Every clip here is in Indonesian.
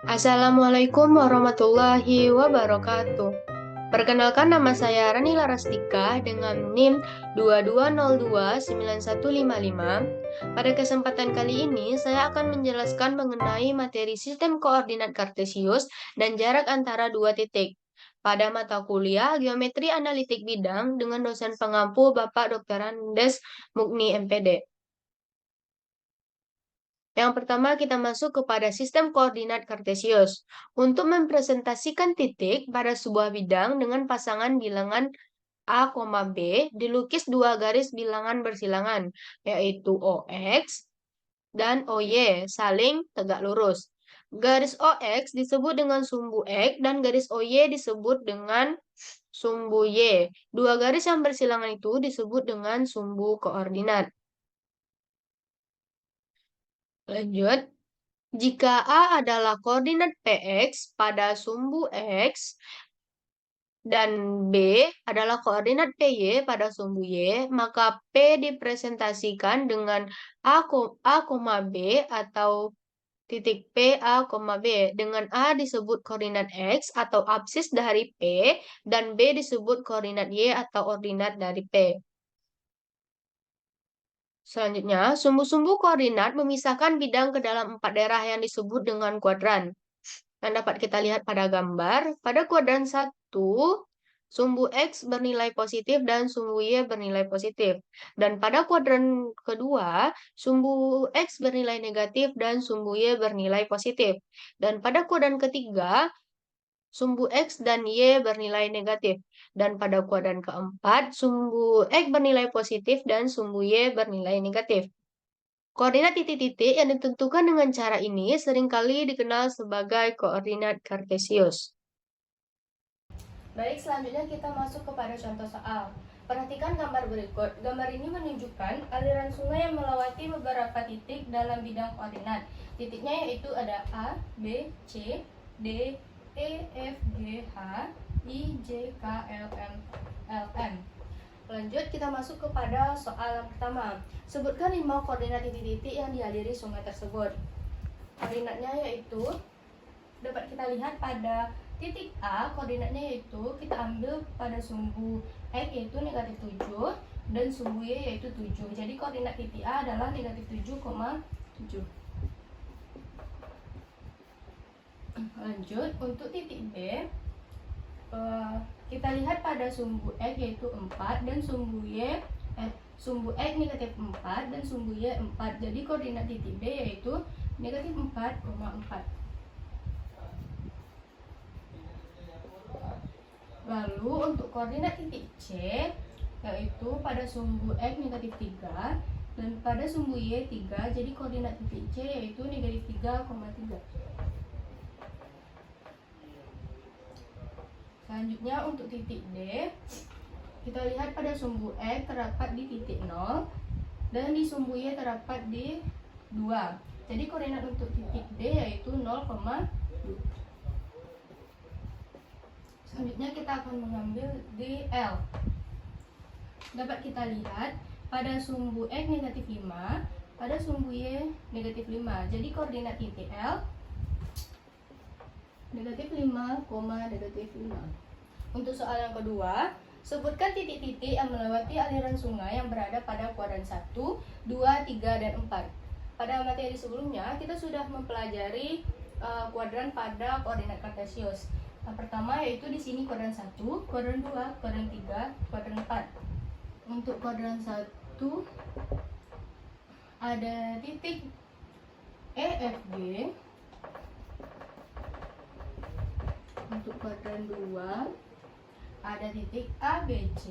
Assalamualaikum warahmatullahi wabarakatuh. Perkenalkan, nama saya Rani Larastika dengan NIM 22029155. Pada kesempatan kali ini, saya akan menjelaskan mengenai materi sistem koordinat kartesius dan jarak antara dua titik pada mata kuliah Geometri Analitik Bidang dengan dosen pengampu Bapak Dr. Andes Mukni MPD. Yang pertama, kita masuk kepada sistem koordinat kartesius. Untuk mempresentasikan titik pada sebuah bidang dengan pasangan bilangan A, B, dilukis dua garis bilangan bersilangan, yaitu OX dan OY, saling tegak lurus. Garis OX disebut dengan sumbu X dan garis OY disebut dengan sumbu Y. Dua garis yang bersilangan itu disebut dengan sumbu koordinat. Lanjut. Jika A adalah koordinat Px pada sumbu X dan B adalah koordinat Py pada sumbu Y, maka P dipresentasikan dengan A, B atau titik P, A, B. Dengan A disebut koordinat X atau absis dari P dan B disebut koordinat Y atau ordinat dari P. Selanjutnya, sumbu-sumbu koordinat memisahkan bidang ke dalam 4 daerah yang disebut dengan kuadran. Yang dapat kita lihat pada gambar, pada kuadran 1, sumbu X bernilai positif dan sumbu Y bernilai positif. Dan pada kuadran kedua, sumbu X bernilai negatif dan sumbu Y bernilai positif. Dan pada kuadran ketiga, sumbu X dan Y bernilai negatif. Dan pada kuadran keempat, sumbu X bernilai positif dan sumbu Y bernilai negatif. Koordinat titik-titik yang ditentukan dengan cara ini seringkali dikenal sebagai koordinat kartesius. Baik, selanjutnya kita masuk kepada contoh soal. Perhatikan gambar berikut. Gambar ini menunjukkan aliran sungai yang melewati beberapa titik dalam bidang koordinat. Titiknya yaitu ada A, B, C, D, E, F, G, H, I, J, K, L, M, L, N. Lanjut, kita masuk kepada soal yang pertama. Sebutkan 5 koordinat titik-titik yang dialiri sungai tersebut. Koordinatnya yaitu dapat kita lihat pada titik A, koordinatnya yaitu kita ambil pada sumbu X yaitu negatif 7 dan sumbu Y yaitu 7. Jadi koordinat titik A adalah negatif 7,7. Lanjut, untuk titik B, kita lihat pada sumbu X yaitu 4 dan sumbu X negatif 4 dan sumbu Y 4. Jadi koordinat titik B yaitu negatif 4,4. Lalu untuk koordinat titik C yaitu pada sumbu X negatif 3 dan pada sumbu Y 3. Jadi koordinat titik C yaitu negatif 3,3. Selanjutnya untuk titik D, kita lihat pada sumbu X terdapat di titik 0 dan di sumbu Y terdapat di 2. Jadi koordinat untuk titik D yaitu 0,2. Selanjutnya kita akan mengambil di L. Dapat kita lihat pada sumbu X negatif 5, pada sumbu Y negatif 5. Jadi koordinat titik L negatif 5, negatif 5. Untuk soal yang kedua, sebutkan titik-titik yang melewati aliran sungai yang berada pada kuadran 1, 2, 3, dan 4. Pada materi sebelumnya, kita sudah mempelajari kuadran pada koordinat kartesius. Yang pertama yaitu di sini kuadran 1, kuadran 2, kuadran 3, kuadran 4. Untuk kuadran 1 ada titik EFG. Untuk kuadran 2 ada titik ABC.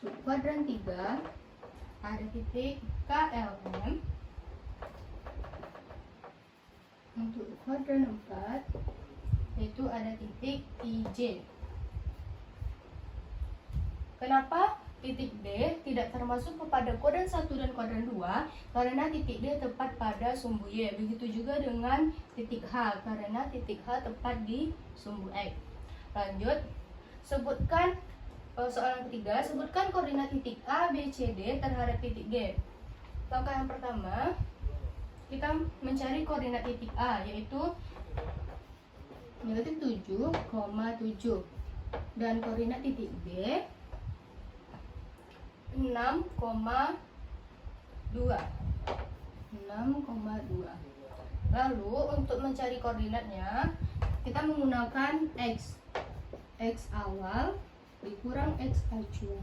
Untuk kuadran 3 ada titik KLM. Untuk kuadran 4 yaitu ada titik IJ. Kenapa titik D tidak termasuk kepada kuadran 1 dan kuadran 2? Karena titik D tepat pada sumbu Y. Begitu juga dengan titik H, karena titik H tepat di sumbu X. Lanjut, sebutkan soal yang ketiga, sebutkan koordinat titik A, B, C, D terhadap titik G. Langkah yang pertama, kita mencari koordinat titik A, yaitu negatif 7,7, dan koordinat titik B 6,2. Lalu untuk mencari koordinatnya kita menggunakan X awal dikurang X acuan.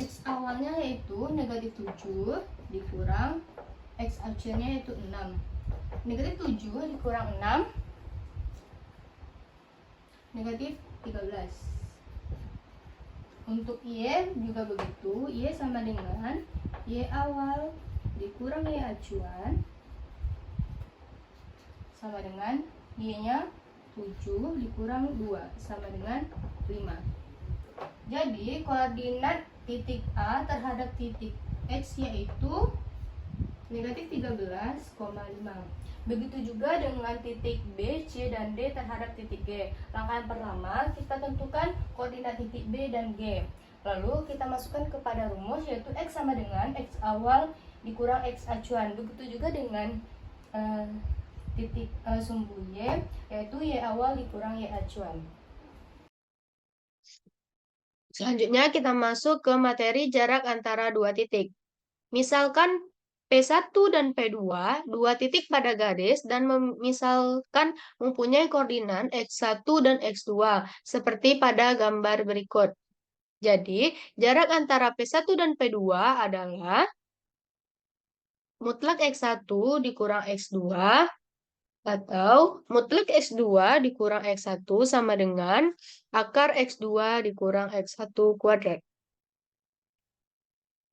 X awalnya yaitu negatif 7 dikurang X acuannya yaitu 6. Negatif 7 dikurang 6 negatif 13. Untuk Y juga begitu, Y sama dengan Y awal dikurang Y acuan sama dengan Y-nya 7 dikurang 2 sama dengan 5. Jadi koordinat titik A terhadap titik X yaitu negatif 13,5. Begitu juga dengan titik B, C, dan D terhadap titik G. Langkah yang pertama, kita tentukan koordinat titik B dan G. Lalu kita masukkan kepada rumus, yaitu X sama dengan X awal dikurang X acuan. Begitu juga dengan titik sumbu Y, yaitu Y awal dikurang Y acuan. Selanjutnya kita masuk ke materi jarak antara dua titik. Misalkan P1 dan P2, dua titik pada garis, dan misalkan mempunyai koordinat X1 dan X2, seperti pada gambar berikut. Jadi, jarak antara P1 dan P2 adalah mutlak X1 dikurang X2, atau mutlak X2 dikurang X1 sama dengan akar X2 dikurang X1 kuadrat.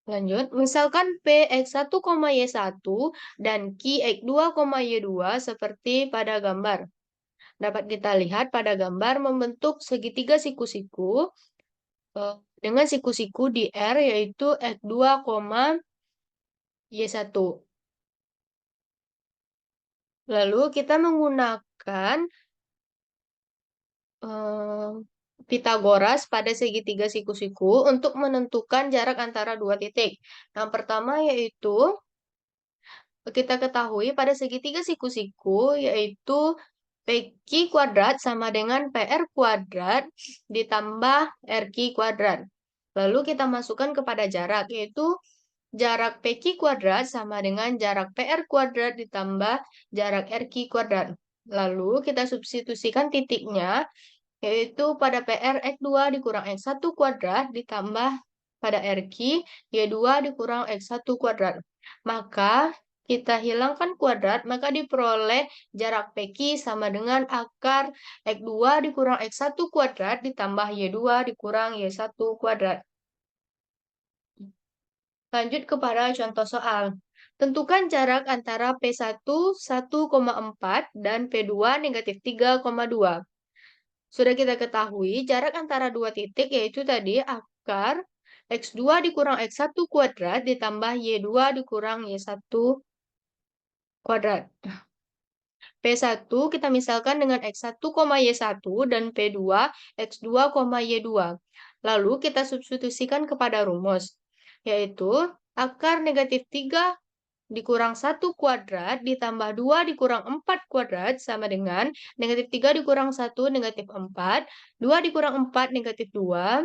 Lanjut, misalkan P X1, Y1 dan Q X2, Y2 seperti pada gambar. Dapat kita lihat pada gambar membentuk segitiga siku-siku dengan siku-siku di R yaitu X2, Y1. Lalu kita menggunakan Pitagoras pada segitiga siku-siku untuk menentukan jarak antara dua titik. Yang pertama yaitu kita ketahui pada segitiga siku-siku yaitu PQ kuadrat sama dengan PR kuadrat ditambah RQ kuadrat. Lalu kita masukkan kepada jarak yaitu jarak PQ kuadrat sama dengan jarak PR kuadrat ditambah jarak RQ kuadrat. Lalu kita substitusikan titiknya yaitu pada PR X2 dikurang X1 kuadrat ditambah pada RQ Y2 dikurang X1 kuadrat. Maka kita hilangkan kuadrat, maka diperoleh jarak PQ sama dengan akar X2 dikurang X1 kuadrat ditambah Y2 dikurang Y1 kuadrat. Lanjut kepada contoh soal. Tentukan jarak antara P1 1,4 dan P2 negatif 3,2. Sudah kita ketahui jarak antara dua titik yaitu tadi akar X2 dikurang X1 kuadrat ditambah Y2 dikurang Y1 kuadrat. P1 kita misalkan dengan X1, Y1 dan P2 X2, Y2. Lalu kita substitusikan kepada rumus yaitu akar negatif 3 dikurang 1 kuadrat ditambah 2 dikurang 4 kuadrat sama dengan negatif 3 dikurang 1 negatif 4, 2 dikurang 4 negatif 2,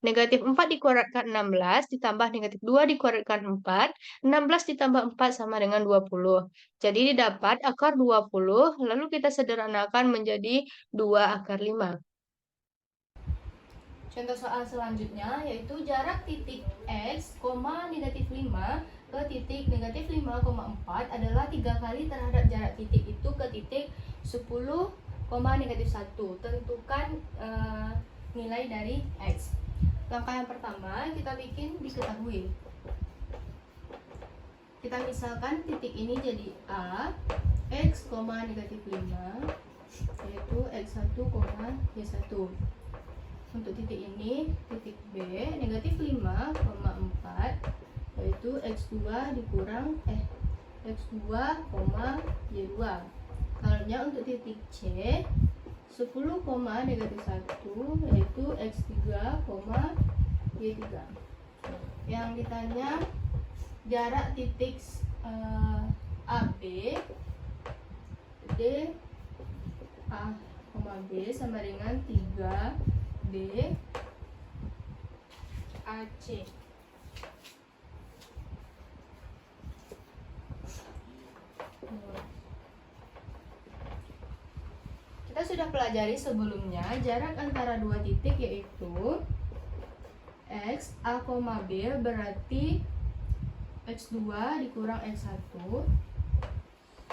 negatif 4 dikuadratkan 16 ditambah negatif 2 dikuadratkan 4, 16 ditambah 4 sama dengan 20. Jadi didapat akar 20, lalu kita sederhanakan menjadi 2 akar 5. Contoh soal selanjutnya yaitu jarak titik X, negatif 5 ke titik negatif 5,4 adalah 3 kali terhadap jarak titik itu ke titik 10, negatif 1. Tentukan nilai dari X. Langkah yang pertama kita bikin diketahui. Kita misalkan titik ini jadi A, X, negatif 5 yaitu X1, Y1. Untuk titik ini, titik B, negatif 5,4 yaitu X2 dikurang X2, Y2. Kalau untuk titik C 10, negatif 1 yaitu X3, Y3. Yang ditanya jarak titik sama dengan 3B AC. Kita sudah pelajari sebelumnya jarak antara dua titik yaitu X, A, B berarti X2 dikurang X1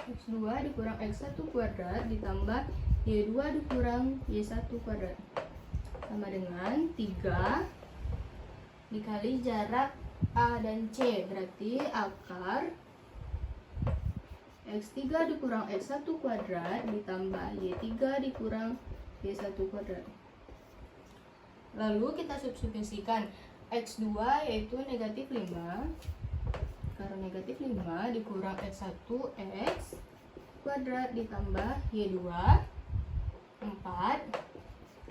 X2 dikurang X1 kuadrat ditambah Y2 dikurang Y1 kuadrat sama dengan 3 dikali jarak A dan C, berarti akar X3 dikurang X1 kuadrat ditambah Y3 dikurang Y1 kuadrat. Lalu kita substitusikan X2 yaitu negatif 5, karena negatif 5 dikurang X1 X kuadrat ditambah Y2 4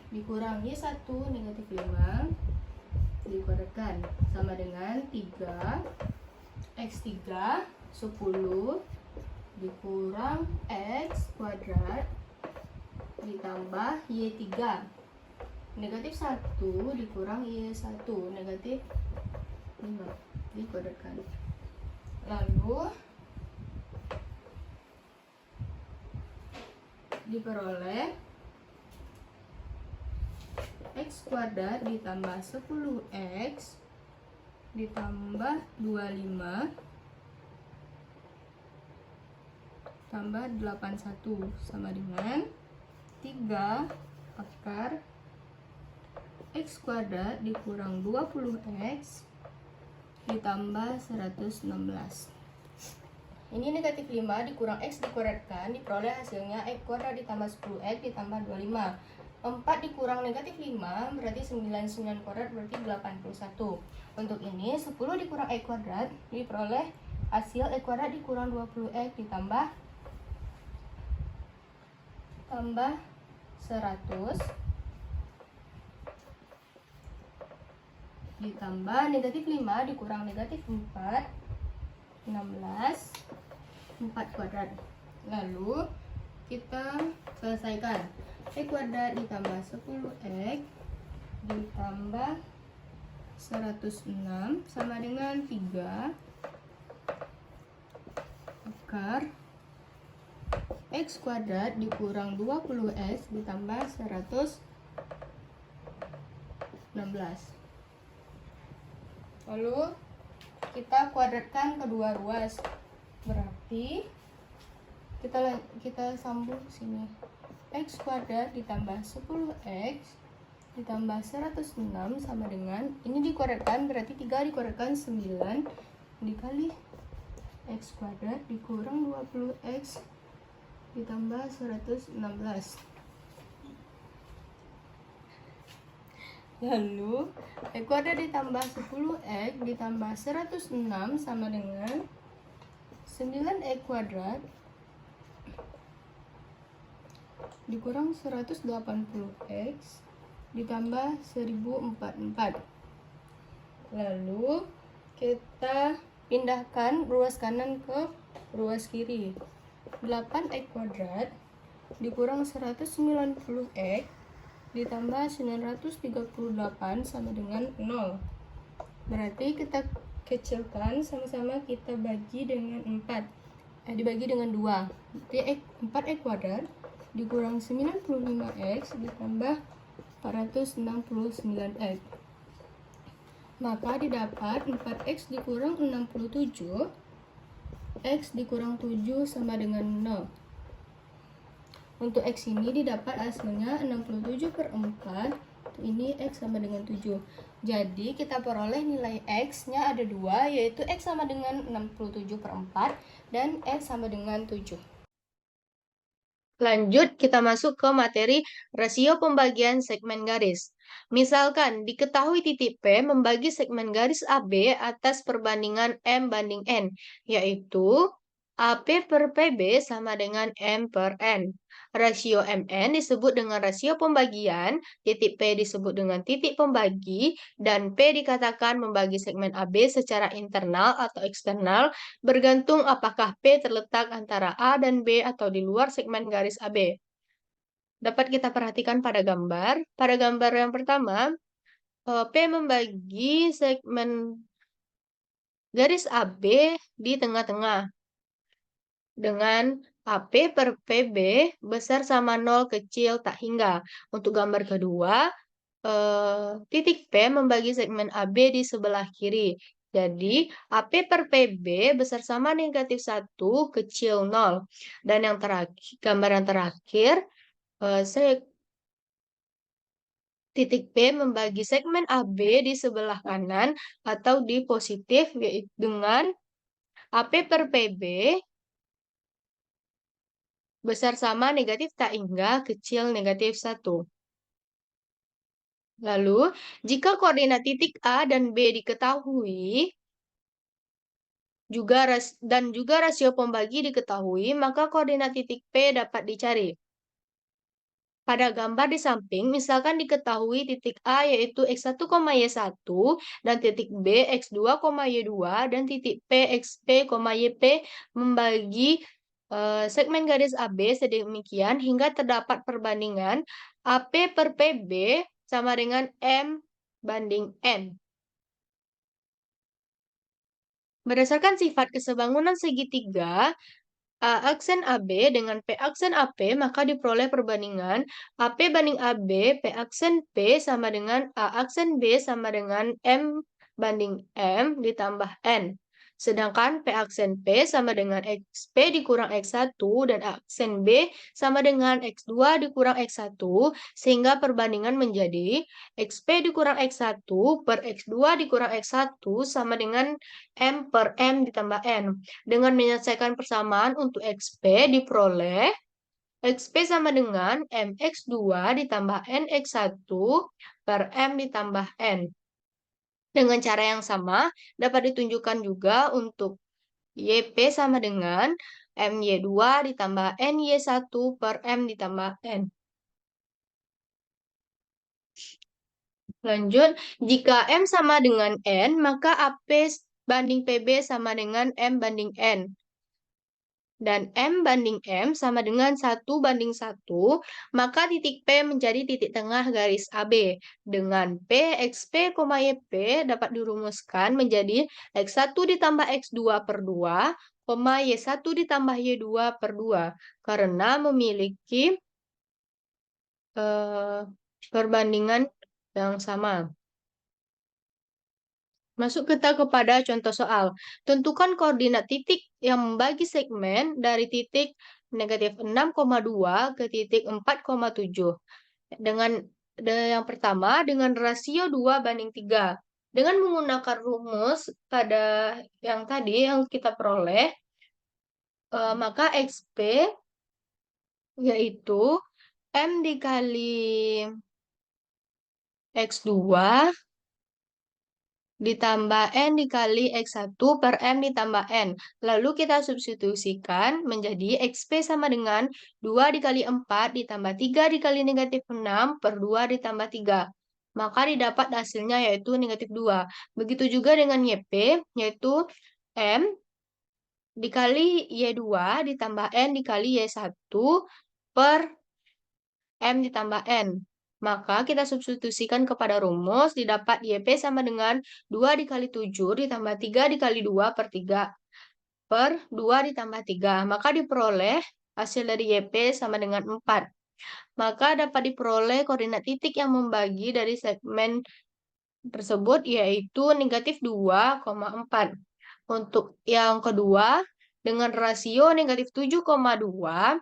dikurang Y1 negatif 5 dikuadratkan sama dengan 3 X3 10 dikurang X kuadrat ditambah Y3 negatif 1 dikurang Y1 negatif 5 dikuadratkan. Lalu diperoleh X kuadrat ditambah 10X ditambah 25 tambah 81 sama dengan 3 akar X kuadrat dikurang 20X ditambah 116. Ini negatif 5 dikurang X dikuadratkan, diperoleh hasilnya X kuadrat ditambah 10X ditambah 25. 4 dikurang negatif 5 berarti 99 kuadrat berarti 81. Untuk ini 10 dikurang X kuadrat diperoleh hasil X kuadrat dikurang 20X ditambah 100 ditambah negatif 5 dikurang negatif 4 16 4 kuadrat. Lalu kita selesaikan. X kuadrat ditambah 10X ditambah 106 sama dengan 3 akar X kuadrat dikurang 20X ditambah 116. Lalu kita kuadratkan kedua ruas, berarti kita sambung sini. X kuadrat ditambah 10X ditambah 106 sama dengan, ini dikuadratkan berarti 3 dikuadratkan 9 dikali X kuadrat dikurang 20X ditambah 116. Lalu X kuadrat ditambah 10X ditambah 106 sama dengan 9X kuadrat dikurang 180X ditambah 1044. Lalu kita pindahkan ruas kanan ke ruas kiri. 8X kuadrat dikurang 190X ditambah 938 sama dengan 0. Berarti kita kecilkan, sama-sama kita bagi dengan 4. Dibagi dengan 2. Berarti 4X kuadrat dikurang 95X ditambah 469X. Maka didapat 4X dikurang 67 X dikurang 7 sama dengan 0. Untuk X ini didapat hasilnya 67 per 4. Ini X sama dengan 7. Jadi kita peroleh nilai X nya ada 2, yaitu X sama dengan 67 per 4 dan X sama dengan 7. Lanjut, kita masuk ke materi rasio pembagian segmen garis. Misalkan, diketahui titik P membagi segmen garis AB atas perbandingan M banding N, yaitu AP per PB sama dengan M per N. Rasio MN disebut dengan rasio pembagian, titik P disebut dengan titik pembagi, dan P dikatakan membagi segmen AB secara internal atau eksternal, bergantung apakah P terletak antara A dan B atau di luar segmen garis AB. dapat kita perhatikan pada gambar. Pada gambar yang pertama, P membagi segmen garis AB di tengah-tengah dengan AP per PB besar sama 0 kecil tak hingga. Untuk gambar kedua, titik P membagi segmen AB di sebelah kiri. Jadi, AP per PB besar sama negatif 1 kecil 0. Dan yang terakhir, gambar yang terakhir, titik P membagi segmen AB di sebelah kanan atau di positif yaitu dengan AP per PB besar sama negatif tak hingga kecil negatif 1. Lalu, jika koordinat titik A dan B diketahui, dan juga rasio pembagi diketahui, maka koordinat titik P dapat dicari. Pada gambar di samping, misalkan diketahui titik A yaitu X1, Y1, dan titik B X2, Y2, dan titik P XP, YP membagi segmen garis AB sedemikian hingga terdapat perbandingan AP per PB sama dengan M banding N. Berdasarkan sifat kesebangunan segitiga, A aksen AB dengan P aksen AP, maka diperoleh perbandingan AP banding AB, P aksen P sama dengan A aksen B sama dengan M banding M ditambah N. Sedangkan P aksen P sama dengan XP dikurang X1 dan aksen B sama dengan X2 dikurang X1, sehingga perbandingan menjadi XP dikurang X1 per X2 dikurang X1 sama dengan M per M ditambah N. Dengan menyelesaikan persamaan untuk XP diperoleh XP sama dengan MX2 ditambah NX1 per M ditambah N. Dengan cara yang sama, dapat ditunjukkan juga untuk YP sama dengan MY2 ditambah NY1 per M ditambah N. Lanjut, jika M sama dengan N, maka AP banding PB sama dengan M banding N. Dan M banding M sama dengan 1 banding 1, maka titik P menjadi titik tengah garis AB. Dengan P, XP, YP dapat dirumuskan menjadi X1 ditambah X2 per 2, Y1 ditambah Y2 per 2, karena memiliki perbandingan yang sama. Masuk kita kepada contoh soal. Tentukan koordinat titik yang membagi segmen dari titik negatif 6,2 ke titik 4,7. Dengan yang pertama, dengan rasio 2 banding 3. Dengan menggunakan rumus pada yang tadi yang kita peroleh, maka XP yaitu M dikali X2 ditambah N dikali X1 per M ditambah N. Lalu kita substitusikan menjadi XP sama dengan 2 dikali 4 ditambah 3 dikali negatif 6 per 2 ditambah 3. Maka didapat hasilnya yaitu negatif 2. Begitu juga dengan YP, yaitu M dikali Y2 ditambah N dikali Y1 per M ditambah N. Maka kita substitusikan kepada rumus, didapat YP sama dengan 2 dikali 7 ditambah 3 dikali 2 per 3 per 2 ditambah 3. Maka diperoleh hasil dari YP sama dengan 4. Maka dapat diperoleh koordinat titik yang membagi dari segmen tersebut yaitu negatif 2,4. Untuk yang kedua, dengan rasio negatif 7,2,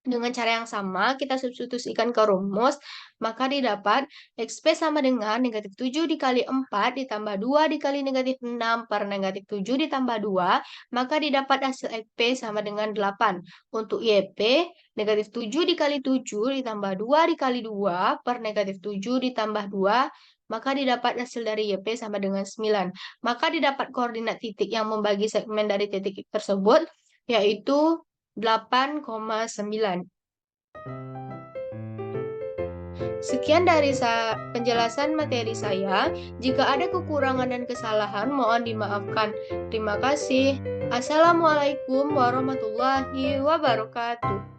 dengan cara yang sama, kita substitusikan ke rumus, maka didapat XP sama dengan negatif 7 dikali 4 ditambah 2 dikali negatif 6 per negatif 7 ditambah 2, maka didapat hasil XP sama dengan 8. Untuk YP, negatif 7 dikali 7 ditambah 2 dikali 2 per negatif 7 ditambah 2, maka didapat hasil dari YP sama dengan 9. Maka didapat koordinat titik yang membagi segmen dari titik tersebut, yaitu 8,9. Sekian dari penjelasan materi saya. Jika ada kekurangan dan kesalahan, mohon dimaafkan. Terima kasih. Assalamualaikum warahmatullahi wabarakatuh.